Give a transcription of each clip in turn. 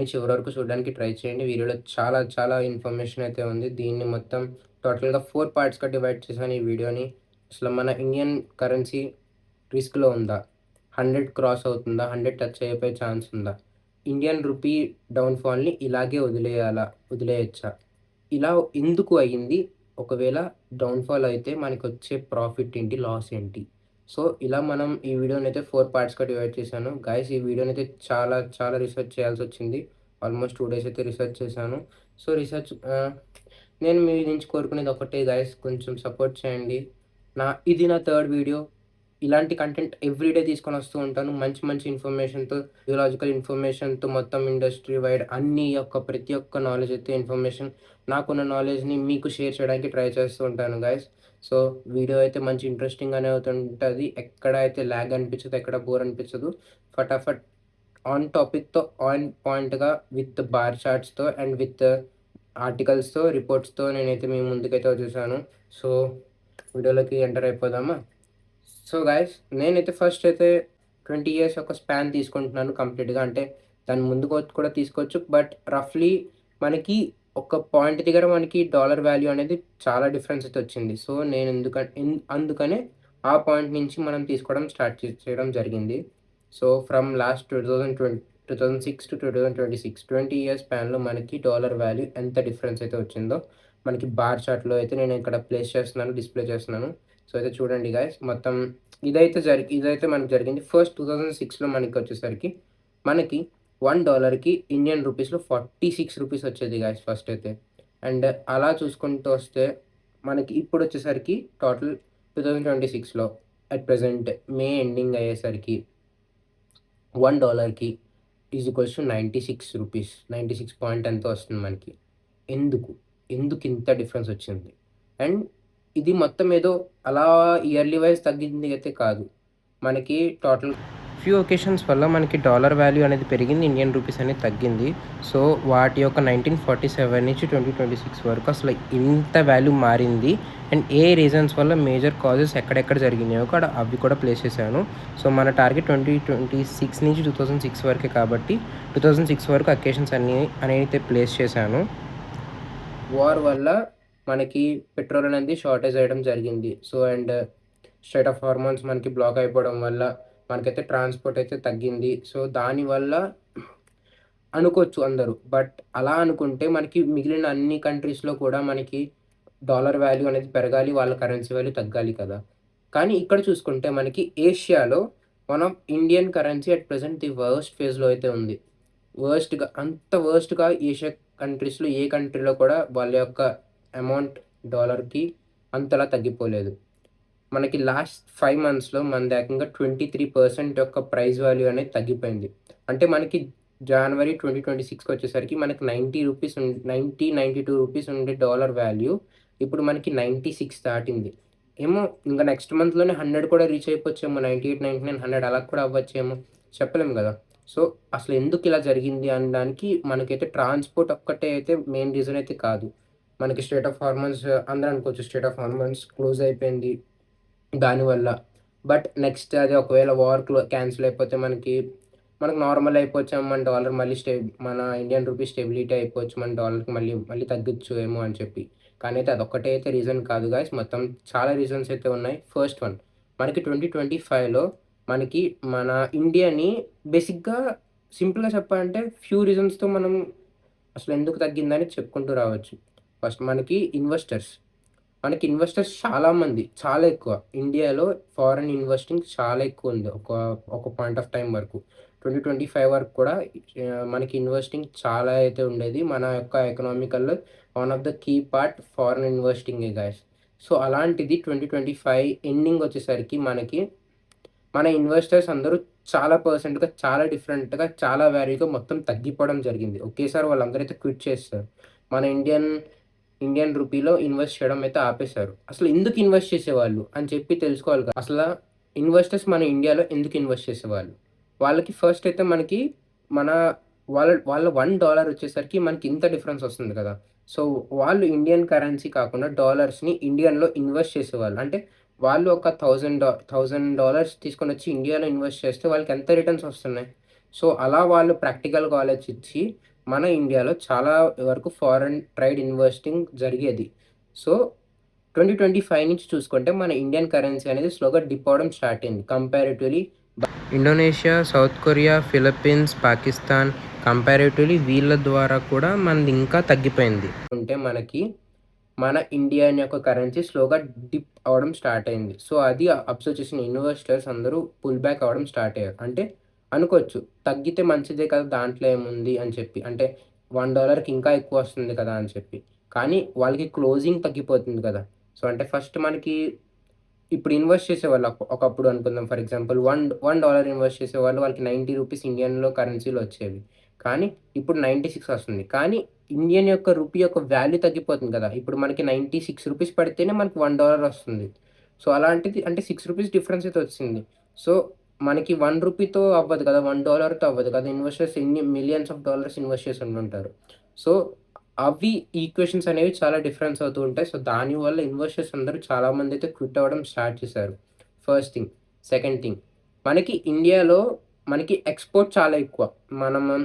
చివరి వరకు చూడడానికి ట్రై చేయండి. వీడియోలో చాలా చాలా ఇన్ఫర్మేషన్ అయితే ఉంది. దీన్ని మొత్తం టోటల్‌గా 4 పార్ట్స్‌గా డివైడ్ చేశాను ఈ వీడియోని. అసలు మన ఇండియన్ కరెన్సీ రిస్క్‌లో ఉందా? 100 క్రాస్ అవుతుందా? 100 టచ్ అయిపోయే ఛాన్స్ ఉందా? ఇండియన్ రూపీ డౌన్‌ఫాల్‌ని ఇలాగే వదిలేయొచ్చా? ఇలా ఎందుకు అయింది? ఒకవేళ డౌన్‌ఫాల్ అయితే మనకొచ్చే ప్రాఫిట్ ఏంటి? లాస్ ఏంటి? సో, ఇలా మనం ఈ వీడియోనైతే 4 పార్ట్స్‌గా డివైడ్ చేశాను. గైస్ ఈ వీడియోనైతే చాలా చాలా రిసర్చ్ చేయాల్సొచ్చింది. ఆల్మోస్ట్ 2 డేస్ అయితే రిసర్చ్ చేశాను. సో, నేను మీ నుంచి కోరుకునేది ఒకటే గైస్, కొంచెం సపోర్ట్ చేయండి. ఇది నా థర్డ్ వీడియో. ఇలాంటి కంటెంట్ ఎవ్రీడే తీసుకొనొస్తూ ఉంటాను. మంచి మంచి ఇన్ఫర్మేషన్‌తో, జియోలాజికల్ ఇన్ఫర్మేషన్‌తో మొత్తం ఇండస్ట్రీ వైడ్ ప్రతి ఒక్క నాలెడ్జ్ అయితే ఇన్ఫర్మేషన్ నాకున్న నాలెడ్జ్‌ని మీకు షేర్ చేయడానికి ట్రై చేస్తూ ఉంటాను గైస్. సో, వీడియో అయితే మంచి ఇంట్రెస్టింగ్‌గానే అవుతుంటది. ఎక్కడ అయితే లాగ్ అనిపించదు, ఎక్కడ బోర్ అనిపించదు. ఫటాఫట్ ఆన్ టాపిక్‌తో, ఆన్ పాయింట్‌గా విత్ బార్ చార్ట్స్‌తో అండ్ విత్ ఆర్టికల్స్‌తో, రిపోర్ట్స్‌తో నేనైతే మీ ముందుకైతే వచ్చేసాను. సో, వీడియోలోకి ఎంటర్ అయిపోదామా? సో గైస్ నేనైతే ఫస్ట్ అయితే 20 ఇయర్స్ యొక్క స్పాన్ తీసుకుంటున్నాను కంప్లీట్‌గా. అంటే దాని ముందు కూడా తీసుకోవచ్చు. బట్ రఫ్‌లీ మనకి ఒక పాయింట్ దగ్గర మనకి డాలర్ వాల్యూ అనేది చాలా డిఫరెన్స్ అయితే వచ్చింది. సో నేను అందుకనే ఆ పాయింట్ నుంచి మనం తీసుకోవడం స్టార్ట్ చేయడం జరిగింది. So from last 2006 to 2026 20 years స్పాన్‌లో మనకి డాలర్ వాల్యూ ఎంత డిఫరెన్స్ అయితే వచ్చిందో మనకి బార్ చార్ట్‌లో అయితే నేను ఇక్కడ డిస్‌ప్లే చేస్తున్నాను. సో అయితే చూడండి గైస్ మొత్తం ఇదైతే మనకు జరిగింది. ఫస్ట్ 2006లో మనకొచ్చేసరికి మనకి $1కి ఇండియన్ రూపీస్‌లో 46 రూపీస్ వచ్చేది గైస్ ఫస్ట్ అయితే. అండ్ అలా చూసుకుంటూ వస్తే మనకి ఇప్పుడొచ్చేసరికి టోటల్ 2026లో అట్ ప్రెజెంట్ మే ఎండింగ్ అయ్యేసరికి $1కి is equals to 96 rupees. 96 point ఎంతో వస్తుంది మనకి. ఎందుకు? ఎందుకింత డిఫరెన్స్ వచ్చింది? అండ్ ఇది మొత్తం ఏదో అలా ఇయర్లీ వైస్ తగ్గింది అయితే కాదు. మనకి టోటల్ ఫ్యూ ఒకేషన్స్ వల్ల మనకి డాలర్ వాల్యూ అనేది పెరిగింది. ఇండియన్ రూపీస్ అనేది తగ్గింది. సో, వాటి యొక్క 1947 నుంచి 2026 వరకు అసలు ఇంత వాల్యూ మారింది. అండ్ ఏ రీజన్స్ వల్ల మేజర్ కాజెస్ ఎక్కడెక్కడ జరిగినాయో కూడా అవి కూడా ప్లేస్ చేశాను. సో, మన టార్గెట్ 2026 నుంచి 2006 వరకే కాబట్టి 2006 వరకు అకేషన్స్ అనేవైతే ప్లేస్ చేశాను. వార్ వల్ల మనకి పెట్రోల్ అనేది షార్టేజ్ అయ్యడం జరిగింది. So, and strait of hormones మనకి బ్లాక్ అయిపోవడం వల్ల మనకైతే ట్రాన్స్‌పోర్ట్ అయితే తగ్గింది. సో, దానివల్ల అనుకోవచ్చు అందరూ. బట్ అలా అనుకుంటే మనకి మిగిలిన అన్ని కంట్రీస్‌లో కూడా మనకి డాలర్ వాల్యూ అనేది పెరగాలి. వాళ్ళ కరెన్సీ వాల్యూ తగ్గాలి కదా! కానీ ఇక్కడ చూసుకుంటే మనకి ఏషియాలో మనం Indian currency at present the worst ఫేజ్‌లో అయితే ఉంది. వర్స్ట్‌గా ఏషియా కంట్రీస్‌లో ఏ కంట్రీలో కూడా వాళ్ళ యొక్క అమౌంట్ డాలర్‌కి అంతలా తగ్గిపోలేదు. మనకి లాస్ట్ 5 మంత్స్‌లో మనది ఏకంగా 23% యొక్క ప్రైస్ వాల్యూ అనేది తగ్గిపోయింది. అంటే మనకి జనవరి 2026 వచ్చేసరికి మనకి ₹90, 92 ఉండే డాలర్ వాల్యూ ఇప్పుడు మనకి 96 దాటింది. ఏమో ఇంక నెక్స్ట్ మంత్‌లోనే 100 కూడా రీచ్ అయిపోవచ్చేమో. 98, 99, 100 అలా కూడా అవ్వచ్చేమో. చెప్పలేం గదా! సో, అసలు ఎందుకిలా జరిగింది అనడానికి మనకైతే ట్రాన్స్‌పోర్ట్ ఒక్కటే అయితే మెయిన్ రీజన్ అయితే కాదు. మనకి స్ట్రెయిట్ ఆఫ్ హార్మోన్స్ అందరూ అనుకోవచ్చు స్ట్రెయిట్ ఆఫ్ హార్మోన్స్ క్లోజ్ అయిపోయింది దానివల్ల. బట్ నెక్స్ట్ అది ఒకవేళ వార్ క్యాన్సిల్ అయిపోతే మనకు నార్మల్ అయిపోవచ్చేమో. మన డాలర్ మళ్ళీ మన ఇండియన్ రూపీ స్టెబిలిటీ అయిపోవచ్చు. మన డాలర్‌కి మళ్ళీ మళ్ళీ తగ్గొచ్చు ఏమో అని చెప్పి. కానీ అయితే అదొక్కటే అయితే రీజన్ కాదు గాయ్స్. మొత్తం చాలా రీజన్స్ అయితే ఉన్నాయి. ఫస్ట్ వన్ మనకి 2025లో మనకి మన ఇండియాని బేసిక్‌గా సింపుల్‌గా చెప్పాలంటే ఫ్యూ రీజన్స్‌తో మనం అసలెందుకు తగ్గిందని చెప్పుకుంటూ రావచ్చు. ఫస్ట్ మనకి ఇన్వెస్టర్స్ చాలా మంది, చాలా ఎక్కువ. ఇండియాలో ఫారెన్ ఇన్వెస్టింగ్ చాలా ఎక్కువుంది. ఒక పాయింట్ ఆఫ్ టైమ్ వరకు. 2025 వరకు కూడా మనకి ఇన్వెస్టింగ్ చాలా అయితే ఉండేది. మన యొక్క economical one of the key part foreign ఇన్వెస్టింగే గైస్. సో, అలాంటిది 2025 ఎండింగ్ వచ్చేసరికి మన ఇన్వెస్టర్స్ అందరూ చాలా పర్సెంట్‌గా, చాలా డిఫరెంట్‌గా, చాలా వాల్యూగా మొత్తం తగ్గిపోవడం జరిగింది. ఒకేసారి వాళ్ళందరైతే క్విట్ చేసేసారు. మన ఇండియన్ రూపీలో ఇన్వెస్ట్ చేయడం అయితే ఆపేశారు. అసలు ఎందుకు ఇన్వెస్ట్ చేసేవాళ్ళు అని చెప్పి తెలుసుకోవాలి కదా! ఇన్వెస్టర్స్ మన ఇండియాలో ఎందుకు ఇన్వెస్ట్ చేసేవాళ్ళు? వాళ్ళకి ఫస్ట్ అయితే మన వాళ్ళ $1 వచ్చేసరికి మనకి ఇంత డిఫరెన్స్ వస్తుంది కదా! సో, వాళ్ళు ఇండియన్ కరెన్సీ కాకుండా డాలర్స్‌ని ఇండియన్‌లో ఇన్వెస్ట్ చేసేవాళ్ళు. అంటే వాళ్ళు ఒక $1000 తీసుకొనొచ్చి ఇండియాలో ఇన్వెస్ట్ చేస్తే వాళ్ళకి ఎంత రిటర్న్స్ వస్తున్నాయి? సో, అలా వాళ్ళు ప్రాక్టికల్‌గా ఆలోచించి మన ఇండియాలో చాలా వరకు ఫారెన్ ట్రేడ్ ఇన్వెస్టింగ్ జరిగేది. సో, 2025 నుంచి చూసుకుంటే మన ఇండియన్ కరెన్సీ అనేది స్లోగా డిప్ అవ్వడం స్టార్ట్ అయింది. Comparatively Indonesia, south Korea, Philippines, Pakistan comparatively వీళ్ళ ద్వారా కూడా మనది ఇంకా తగ్గిపోయింది. ఉంటే మనకి మన ఇండియన్ యొక్క కరెన్సీ స్లోగా డిప్ అవ్వడం స్టార్ట్ అయింది. సో, అది అబ్జర్వ్ చేసిన ఇన్వెస్టర్స్ అందరూ పుల్ బ్యాక్ అవ్వడం స్టార్ట్ అయ్యారు. అంటే అనుకోవచ్చు తగ్గితే మంచిదే కదా! దాంట్లో ఏముంది అని చెప్పి. అంటే $1కి ఇంకా ఎక్కువ వస్తుంది కదా! అని చెప్పి. కానీ వాళ్ళకి క్లోజింగ్ తగ్గిపోతుంది కదా! సో, అంటే ఫస్ట్ మనకి ఇప్పుడు ఇన్వెస్ట్ చేసేవాళ్ళు ఒకప్పుడు అనుకుందాం ఫర్ ఎగ్జాంపుల్ $1 ఇన్వెస్ట్ చేసేవాళ్ళు వాళ్ళకి రూ. 90 ఇండియన్‌లో కరెన్సీలో వచ్చేవి. కానీ ఇప్పుడు 96 వస్తుంది. కానీ ఇండియన్ యొక్క రూపీ యొక్క వాల్యూ తగ్గిపోతుంది కదా! ఇప్పుడు మనకి రూ. 96 పడితేనే మనకి $1 వస్తుంది. సో, అలాంటిది అంటే రూ. 6 డిఫరెన్స్ అయితే వచ్చింది. సో, మనకి రూ. 1తో అవ్వదు కదా! $1తో అవ్వదు కదా! ఇన్వెస్టర్స్ ఎన్ని మిలియన్స్ ఆఫ్ డాలర్స్ ఇన్వెస్ట్ చేసి ఉండుంటారు. సో, అవి ఈక్వేషన్స్ అనేవి చాలా డిఫరెన్స్ అవుతూ ఉంటాయి. సో, దానివల్ల ఇన్వెస్టర్స్ అందరూ చాలామందైతే క్విట్ అవ్వడం స్టార్ట్ చేశారు. First thing. సెకండ్ థింగ్ మనకి ఇండియాలో మనకి ఎక్స్‌పోర్ట్ చాలా ఎక్కువ. మనము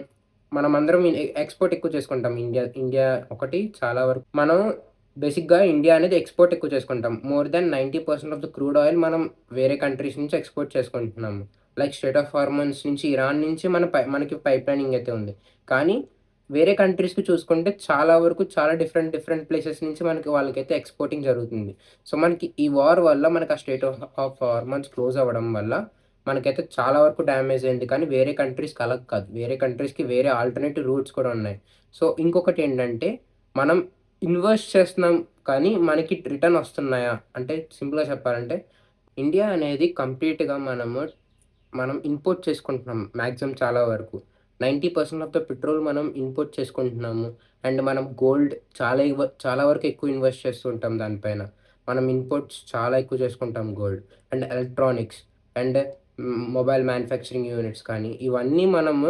మనమందరం ఎక్స్‌పోర్ట్ ఎక్కువ చేసుకుంటాం. ఇండియా ఇండియా ఒకటి చాలా వరకు మనం బేసిక్‌గా ఇండియా అనేది ఎక్స్‌పోర్ట్ ఎక్కువ చేసుకుంటాం. More than 90% of the crude oil మనం వేరే కంట్రీస్ నుంచి ఎక్స్‌పోర్ట్ చేసుకుంటున్నాము. లైక్ స్ట్రెయిట్ ఆఫ్ హార్మోన్స్ నుంచి, ఇరాన్ నుంచి మనకి పైప్‌లైనింగ్ అయితే ఉంది. కానీ వేరే కంట్రీస్‌కి చూసుకుంటే చాలా వరకు చాలా డిఫరెంట్ డిఫరెంట్ ప్లేసెస్ నుంచి మనకి వాళ్ళకైతే ఎక్స్‌పోర్టింగ్ జరుగుతుంది. సో, మనకి ఈ వార్ వల్ల మనకు ఆ స్ట్రెయిట్ ఆఫ్ హార్మోన్స్ క్లోజ్ అవ్వడం వల్ల మనకైతే చాలా వరకు డ్యామేజ్ అయింది. కానీ వేరే కంట్రీస్‌కి అలా కాదు. వేరే కంట్రీస్‌కి వేరే ఆల్టర్‌నేటివ్ రూట్స్ కూడా ఉన్నాయి. సో, ఇంకొకటేంటంటే మనం ఇన్వెస్ట్ చేస్తున్నాం కానీ మనకి రిటర్న్ వస్తున్నాయా? అంటే సింపుల్‌గా చెప్పాలంటే ఇండియా అనేది కంప్లీట్‌గా మనం ఇంపోర్ట్ చేసుకుంటున్నాం మాక్సిమం చాలా వరకు. 90% ఆఫ్ ద పెట్రోల్ మనం ఇంపోర్ట్ చేసుకుంటున్నాము. అండ్ మనం గోల్డ్ చాలా వరకు ఎక్కువ ఇన్వెస్ట్ చేస్తూ ఉంటాం దానిపైన. మనం ఇంపోర్ట్స్ చాలా ఎక్కువ చేసుకుంటాం gold. And electronics and mobile manufacturing units కానీ ఇవన్నీ మనము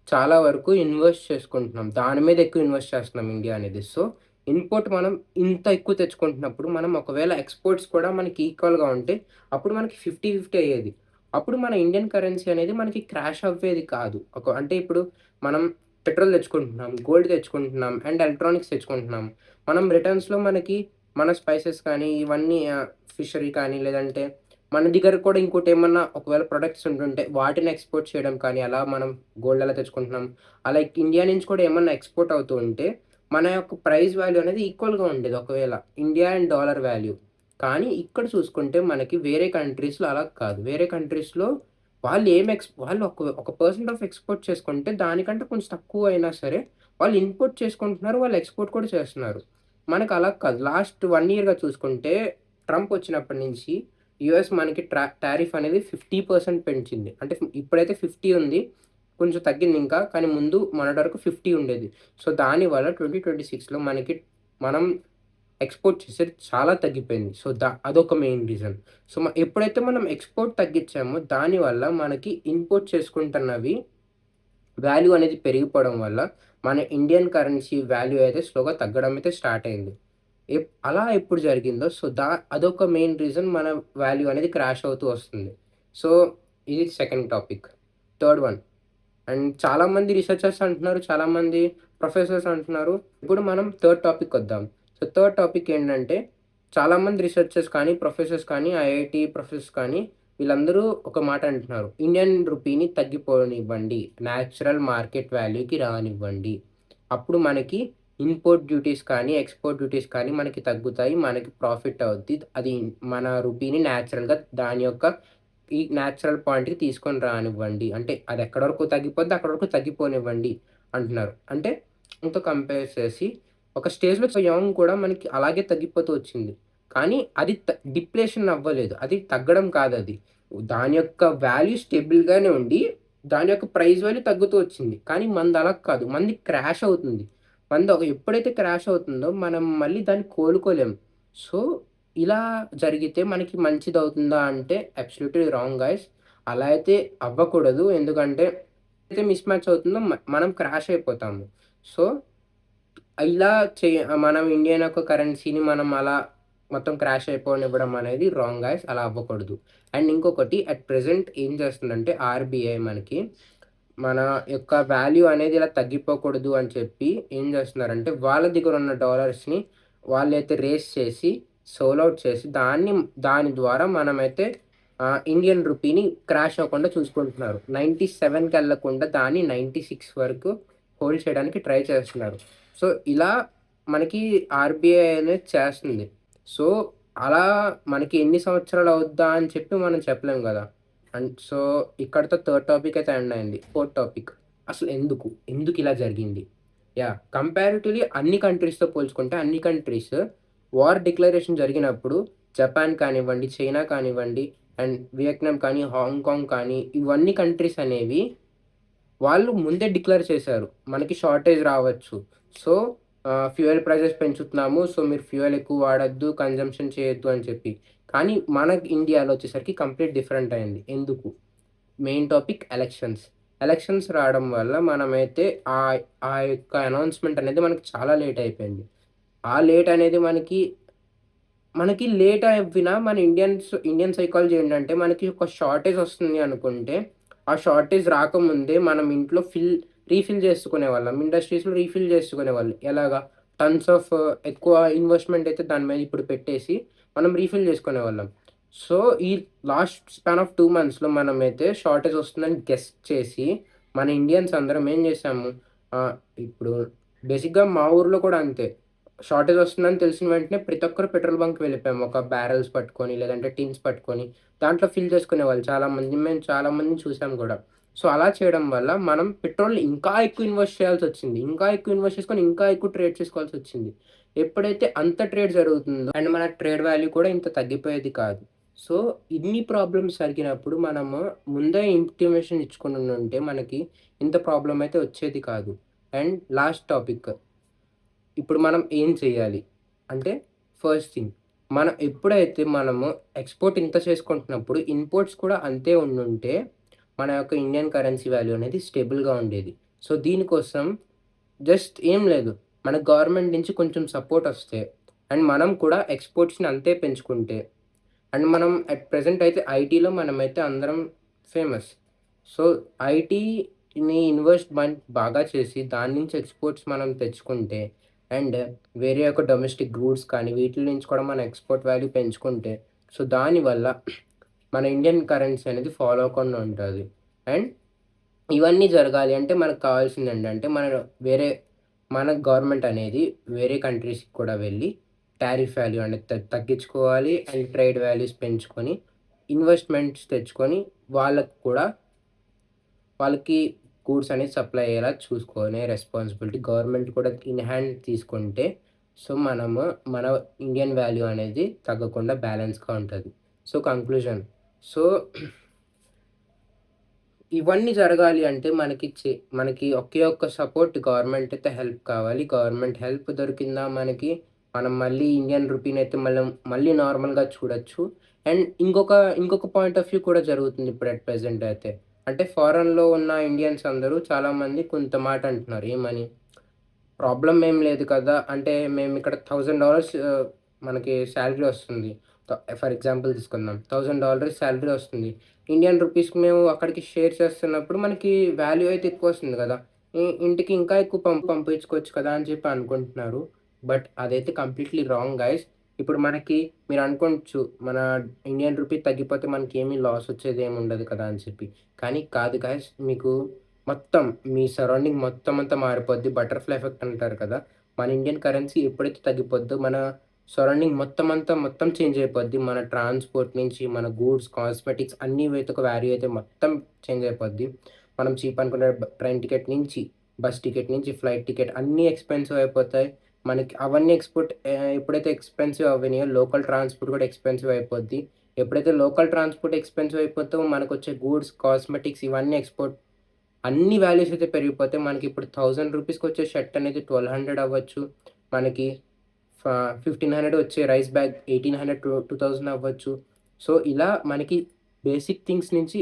చాలా వరకు ఇన్వెస్ట్ చేసుకుంటున్నాం. దాని మీద ఎక్కువ ఇన్వెస్ట్ చేస్తున్నాం ఇండియా అనేది. సో, ఇంపోర్ట్ మనం ఇంత ఎక్కువ తెచ్చుకుంటున్నప్పుడు మనం ఒకవేళ ఎక్స్‌పోర్ట్స్ కూడా మనకి ఈక్వల్‌గా ఉంటే అప్పుడు మనకి 50, 50 అయ్యేది. అప్పుడు మన ఇండియన్ కరెన్సీ అనేది మనకి క్రాష్ అవ్వేది కాదు. అంటే ఇప్పుడు మనం పెట్రోల్ తెచ్చుకుంటున్నాం, గోల్డ్ తెచ్చుకుంటున్నాం అండ్ ఎలక్ట్రానిక్స్ తెచ్చుకుంటున్నాం. మనం రిటర్న్స్‌లో మనకి మన స్పైసెస్ కానీ ఇవన్నీ ఫిషరీ కానీ లేదంటే మన దగ్గర కూడా ఇంకోటేమన్నా ఒకవేళ ప్రొడక్ట్స్ ఉంటుంటే వాటిని ఎక్స్‌పోర్ట్ చేయడం కానీ అలా మనం గోల్డ్ ఎలా తెచ్చుకుంటున్నాం. అలా ఇండియా నుంచి కూడా ఏమన్నా ఎక్స్‌పోర్ట్ అవుతూ ఉంటే మన యొక్క ప్రైస్ వాల్యూ అనేది ఈక్వల్‌గా ఉండేది ఒకవేళ ఇండియా అండ్ డాలర్ వాల్యూ. కానీ ఇక్కడ చూసుకుంటే మనకి వేరే కంట్రీస్‌లో అలా కాదు. వేరే కంట్రీస్‌లో వాళ్ళు ఒక పర్సెంట్ ఆఫ్ ఎక్స్‌పోర్ట్ చేసుకుంటే దానికంటే కొంచెం తక్కువ అయినా సరే వాళ్ళు ఇంపోర్ట్ చేసుకుంటున్నారు. వాళ్ళు ఎక్స్‌పోర్ట్ కూడా చేస్తున్నారు. మనకు అలా కాదు. లాస్ట్ 1 ఇయర్‌గా చూసుకుంటే ట్రంప్ వచ్చినప్పటి నుంచి యూఎస్ మనకి టారిఫ్ అనేది 50% పెంచింది. అంటే ఇప్పుడైతే 50 ఉంది. కొంచెం తగ్గిందింకా. కానీ ముందు మొన్నటి వరకు 50 ఉండేది. సో, దానివల్ల 2026లో మనం ఎక్స్‌పోర్ట్ చేసేది చాలా తగ్గిపోయింది. సో, అదొక మెయిన్ రీజన్. సో, ఎప్పుడైతే మనం ఎక్స్‌పోర్ట్ తగ్గించామో దానివల్ల మనకి ఇంపోర్ట్ చేసుకుంటున్నవి వాల్యూ అనేది పెరిగిపోవడం వల్ల మన ఇండియన్ కరెన్సీ వాల్యూ అయితే స్లోగా తగ్గడం అయితే స్టార్ట్ అయింది. అలా ఎప్పుడు జరిగిందో సో, అదొక మెయిన్ రీజన్ మన వాల్యూ అనేది క్రాష్ అవుతూ వస్తుంది. సో, ఇది second topic. Third one and చాలామంది రిసర్చర్స్ అంటున్నారు. చాలామంది ప్రొఫెసర్స్ అంటున్నారు. ఇప్పుడు మనం థర్డ్ టాపిక్‌కొద్దాం. సో, థర్డ్ టాపిక్ ఏంటంటే చాలామంది రిసర్చర్స్ కానీ, ప్రొఫెసర్స్ కానీ, ఐఐటీ ప్రొఫెసర్స్ కానీ వీళ్ళందరూ ఒక మాట అంటున్నారు. ఇండియన్ రూపీని తగ్గిపోనివ్వండి. నేచురల్ మార్కెట్ వాల్యూకి రానివ్వండి. అప్పుడు మనకి ఇంపోర్ట్ డ్యూటీస్ కానీ, ఎక్స్‌పోర్ట్ డ్యూటీస్ కానీ మనకి తగ్గుతాయి. మనకి ప్రాఫిట్ అవుద్ది. అది మన రూపీని నేచురల్‌గా దాని యొక్క ఈ నేచురల్ పాయింట్‌కి తీసుకొని రానివ్వండి. అంటే అది ఎక్కడి వరకు తగ్గిపోద్దో అక్కడి వరకు తగ్గిపోనివ్వండి అంటున్నారు. అంటే ఇంతో కంపేర్ చేసి ఒక స్టేజ్‌లో యంగ్ కూడా మనకి అలాగే తగ్గిపోతూ వచ్చింది. కానీ అది డిప్లేషన్ అవ్వలేదు. అది తగ్గడం కాదది. దాని యొక్క వాల్యూ స్టేబుల్‌గానే ఉండి, దాని యొక్క ప్రైస్ వాల్యూ తగ్గుతూ వచ్చింది. కానీ మనది అలా కాదు. మనది క్రాష్ అవుతుంది. ఎప్పుడైతే క్రాష్ అవుతుందో మనం మళ్ళీ దాన్ని కోలుకోలేం. సో, ఇలా జరిగితే మనకి మంచిదవుతుందా అంటే అబ్సల్యూట్‌లీ రాంగ్ గైస్. అలా అయితే అవ్వకూడదు. ఎందుకంటే అయితే మిస్ మ్యాచ్ అవుతుందో మనం క్రాష్ అయిపోతాము. సో, ఇలా మనం ఇండియన్ యొక్క కరెన్సీని మనం అలా మొత్తం క్రాష్ అయిపోనివ్వడం అనేది రాంగ్ అలా అవ్వకూడదు. అండ్ ఇంకొకటి అట్ ప్రెజెంట్ ఏం చేస్తుందంటే ఆర్‌బీఐ మనకి మన యొక్క వాల్యూ అనేది ఇలా తగ్గిపోకూడదు అని చెప్పి ఏం చేస్తున్నారంటే, వాళ్ళ దగ్గర ఉన్న డాలర్స్‌ని వాళ్ళైతే రేజ్ చేసి, సోల్ ఔట్ చేసి దాని ద్వారా మనమైతే ఇండియన్ రూపీని క్రాష్ అవ్వకుండా చూసుకుంటున్నారు. 97కి ఎళ్ళకుండా దాన్ని 96 వరకు హోల్డ్ చేయడానికి ట్రై చేస్తున్నారు. సో, ఇలా మనకి ఆర్‌బీఐ అనేది చేస్తుంది. సో, అలా మనకి ఎన్ని సంవత్సరాలు అవుద్దా అని చెప్పి మనం చెప్పలేం గదా! సో, ఇక్కడితో థర్డ్ టాపిక్ అయితే ఎండ్ అయింది. ఫోర్త్ టాపిక్ అసలు ఎందుకు? ఎందుకిలా జరిగింది? కంపారిటివ్‌లీ అన్ని కంట్రీస్‌తో పోల్చుకుంటే అన్ని కంట్రీస్ వార్ డిక్లరేషన్ జరిగినప్పుడు జపాన్ కానివ్వండి, చైనా కానివ్వండి అండ్ వియత్నాం కానీ, హాంకాంగ్ కానీ ఇవన్నీ కంట్రీస్ అనేవి వాళ్ళు ముందే డిక్లేర్ చేశారు. మనకి షార్టేజ్ రావచ్చు. సో, ఫ్యూయల్ ప్రైసెస్ పెంచుతున్నాము. సో, మీరు ఫ్యూయల్ ఎక్కువ వాడొద్దు, కన్జంప్షన్ చేయొద్దు అని చెప్పి. కానీ మన ఇండియాలో వచ్చేసరికి కంప్లీట్ డిఫరెంట్ అయింది. ఎందుకు? Main topic elections. ఎలక్షన్స్ రావడం వల్ల మనమైతే ఆ యొక్క అనౌన్స్‌మెంట్ అనేది మనకి చాలా లేట్ అయిపోయింది. ఆ లేట్ అనేది మనకి లేట్ అవ్వినా మన ఇండియన్ సైకాలజీ ఏంటంటే, మనకి ఒక షార్టేజ్ వస్తుంది అనుకుంటే, ఆ షార్టేజ్ రాకముందే మనం ఇంట్లో రీఫిల్ చేసుకునేవాళ్ళం. ఇండస్ట్రీస్‌లో రీఫిల్ చేసుకునేవాళ్ళు. ఎలాగా? టన్స్ ఆఫ్ ఎక్కువ ఇన్వెస్ట్‌మెంట్ అయితే దాని మీద ఇప్పుడు పెట్టేసి, మనం రీఫిల్ చేసుకునేవాళ్ళం. సో, ఈ లాస్ట్ స్పాన్ ఆఫ్ 2 మంత్స్‌లో మనమైతే షార్టేజ్ వస్తుందని గెస్ చేసి, మన ఇండియన్స్ అందరం ఏం చేసాము, ఆహ్, ఇప్పుడు బేసిక్‌గా మా ఊర్లో కూడా అంతే. షార్టేజ్ వస్తుందని తెలిసిన వెంటనే ప్రతి ఒక్కరు పెట్రోల్ బంక్‌కి వెళ్ళిపోయాము. ఒక బ్యారల్స్ పట్టుకొని, లేదంటే టిన్స్ పట్టుకొని, దాంట్లో ఫిల్ చేసుకునేవాళ్ళు చాలామంది. మేము చాలామందిని చూసాం గూడా. సో, అలా చేయడం వల్ల మనం పెట్రోల్‌ని ఇంకా ఎక్కువ ఇన్వెస్ట్ చేయాల్సొచ్చింది. ఇంకా ఎక్కువ ఇన్వెస్ట్ చేసుకొని, ఇంకా ఎక్కువ ట్రేడ్ చేసుకోవాల్సొచ్చింది. ఎప్పుడైతే అంత ట్రేడ్ జరుగుతుందో అండ్ మన ట్రేడ్ వాల్యూ కూడా ఇంత తగ్గిపోయేది కాదు. సో, ఇన్ని ప్రాబ్లమ్స్ జరిగినప్పుడు మనము ముందే ఇంటిమేషన్ ఇచ్చుకొనుండుంటే మనకి ఇంత ప్రాబ్లమ్ అయితే వచ్చేది కాదు. And last topic. ఇప్పుడు మనం ఏం చేయాలి? అంటే ఫస్ట్ థింగ్ మనం ఎప్పుడైతే మనము ఎక్స్‌పోర్ట్ ఇంత చేసుకుంటున్నప్పుడు ఇన్‌పుట్స్ కూడా అంతే ఉండుంటే, మన యొక్క ఇండియన్ కరెన్సీ వాల్యూ అనేది స్టేబుల్‌గా ఉండేది. సో, దీనికోసం జస్ట్ ఏం లేదు. మన గవర్నమెంట్ నుంచి కొంచెం సపోర్ట్ ఒస్తే అండ్ మనం కూడా ఎక్స్‌పోర్ట్స్‌ని అంతే పెంచుకుంటే అండ్ మనం అట్ ప్రెజెంట్ అయితే ఐటీలో మనమైతే అందరం ఫేమస్. సో, ఐటీని ఇన్వెస్ట్‌మెంట్ బాగా చేసి దాని నుంచి ఎక్స్‌పోర్ట్స్ మనం తెచ్చుకుంటే అండ్ వేరే యొక్క డొమెస్టిక్ గూడ్స్ కానీ వీటిల నుంచి కూడా మన ఎక్స్‌పోర్ట్ వాల్యూ పెంచుకుంటే సో, దానివల్ల మన ఇండియన్ కరెన్సీ అనేది ఫాలో అవ్వకుండా ఉంటది. అండ్ ఇవన్నీ జరగాలి అంటే మనకు కావాల్సిందేంటంటే వేరే మన గవర్నమెంట్ అనేది వేరే కంట్రీస్‌కి కూడా వెళ్ళి టారిఫ్ వాల్యూ అనేది తగ్గించుకోవాలి. అండ్ ట్రేడ్ వాల్యూస్ పెంచుకొని, ఇన్వెస్ట్‌మెంట్స్ తెచ్చుకొని వాళ్ళకి గూడ్స్ అనేది సప్లై అయ్యేలా చూసుకునే రెస్పాన్సిబిలిటీ గవర్నమెంట్ కూడా ఇన్ హ్యాండ్ తీసుకుంటే, సో, మన ఇండియన్ వాల్యూ అనేది తగ్గకుండా బ్యాలెన్స్‌గా ఉంటది. So, conclusion. సో, ఇవన్నీ జరగాలి అంటే మనకి ఒకే ఒక్క సపోర్ట్ గవర్నమెంట్ అయితే హెల్ప్ కావాలి. గవర్నమెంట్ హెల్ప్ దొరికిందా మనకి, మనం మళ్ళీ ఇండియన్ రూపీనైతే మళ్ళీ నార్మల్‌గా చూడొచ్చు. అండ్ ఇంకొక పాయింట్ ఆఫ్ వ్యూ కూడా జరుగుతుంది ఇప్పుడు అట్ ప్రెజెంట్ అయితే. అంటే ఫారెన్‌లో ఉన్న ఇండియన్స్ అందరూ చాలామంది కొంత మాట అంటున్నారు. ఏమని? ప్రాబ్లమ్ ఏం లేదు కదా! అంటే మేమిక్కడ $1000 మనకి సాలరీ వస్తుంది. ఫర్ ఎగ్జాంపుల్ తీసుకుందాం. $1000 సాలరీ వస్తుంది. ఇండియన్ రూపీస్‌కి మేము అక్కడికి షేర్ చేస్తున్నప్పుడు మనకి వాల్యూ అయితే ఎక్కువొస్తుంది గదా! ఇంటికి ఇంకా ఎక్కువ పంపించుకోవచ్చు కదా! అని చెప్పి అనుకుంటున్నారు. బట్ అదైతే కంప్లీట్‌లీ రాంగ్ గైస్. ఇప్పుడు మీరనుకోవచ్చు మన ఇండియన్ రూపీ తగ్గిపోతే మనకేమి లాస్ వచ్చేదేమి ఉండదు కదా! అని చెప్పి. కానీ కాదు గైస్. మీ సరౌండింగ్ మొత్తం అంతా మారిపోద్ది. బటర్‌ఫ్లై ఎఫెక్ట్ అంటారు కదా! మన ఇండియన్ కరెన్సీ ఎప్పుడైతే తగ్గిపోద్దో మన సరౌండింగ్ మొత్తం చేంజ్ అయిపోద్ది. మన ట్రాన్స్‌పోర్ట్ నుంచి, మన గూడ్స్, కాస్మెటిక్స్ అన్నీ ఒక వాల్యూ అయితే మొత్తం చేంజ్ అయిపోద్ది. మనం చీప్ అనుకునే ట్రైన్ టికెట్ నుంచి, బస్ టికెట్ నుంచి, ఫ్లైట్ టికెట్ అన్నీ ఎక్స్‌పెన్సివ్ అయిపోతాయి. మనకి అవన్నీ ఎప్పుడైతే ఎక్స్‌పెన్సివ్ అవ్వినాయో లోకల్ ట్రాన్స్‌పోర్ట్ కూడా ఎక్స్‌పెన్సివ్ అయిపోద్ది. ఎప్పుడైతే లోకల్ ట్రాన్స్‌పోర్ట్ ఎక్స్‌పెన్సివ్ అయిపోద్దో మనకొచ్చే గూడ్స్, కాస్మెటిక్స్ ఇవన్నీ అన్ని వాల్యూస్ అయితే పెరిగిపోతాయి. మనకిప్పుడు రూ. 1000 షర్ట్ అనేది 1200 అవ్వచ్చు. మనకి 1500 వచ్చే రైస్ బ్యాగ్ 1800-2000 అవ్వచ్చు. సో, ఇలా మనకి బేసిక్ థింగ్స్ నుంచి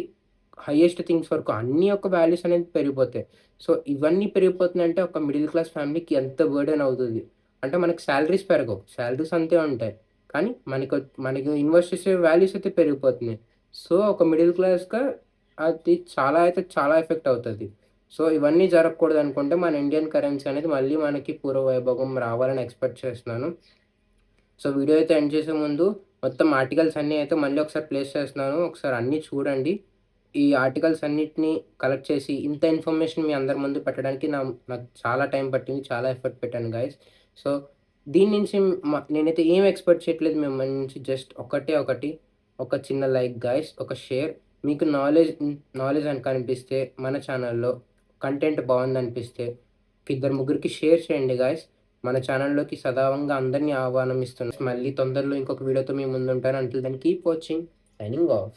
హైయెస్ట్ థింగ్స్ వరకు అన్ని యొక్క వాల్యూస్ అనేది పెరిగిపోతాయి. సో, ఇవన్నీ పెరిగిపోతున్నాయంటే ఒక మిడిల్ క్లాస్ ఫ్యామిలీకి ఎంత బర్డెన్ అవుతది. అంటే మనకి సాలరీస్ పెరగవు. సాలరీస్ అంతే ఉంటాయి. కానీ మనకి ఇన్వెస్ట్ చేసే వాల్యూస్ అయితే పెరిగిపోతున్నాయి. సో, ఒక మిడిల్ క్లాస్‌గా అది చాలా అయితే చాలా ఎఫెక్ట్ అవుతది. సో, ఇవన్నీ జరగకూడదనుకుంటే మన ఇండియన్ కరెన్సీ అనేది మళ్ళీ మనకి పూర్వ వైభోగం రావాలని ఎక్స్‌పెక్ట్ చేస్తున్నాను. సో, వీడియో అయితే ఎండ్ చేసే ముందు మొత్తం ఆర్టికల్స్ అన్నీ అయితే మళ్ళీ ఒకసారి ప్లేస్ చేస్తున్నాను. ఒకసారి అన్నీ చూడండి. ఈ ఆర్టికల్స్ అన్నిటిని కలెక్ట్ చేసి ఇంత ఇన్ఫర్మేషన్ మీ అందరి ముందు పెట్టడానికి నాకు చాలా టైం పట్టింది. చాలా ఎఫర్ట్ పెట్టాను గైస్. సో, దీని నుంచి నేనైతే ఏం ఎక్స్‌పెక్ట్ చేయట్లేదు మిమ్మల్ని నుంచి. జస్ట్ ఒకటే ఒకటి, ఒక చిన్న లైక్ గైస్, ఒక షేర్. మీకు నాలెడ్జ్ అని కనిపిస్తే మన ఛానల్‌లో కంటెంట్ బావుందనిపిస్తే ఒక ఇద్దరు ముగ్గురికి షేర్ చేయండి గైస్. మన ఛానల్‌లోకి సదావంగా అందరిని ఆహ్వానమిస్తున్నాను. మళ్ళీ తొందరలో ఇంకొక వీడియోతో మీ ముందుంటాను. Until then keep watching. Signing of.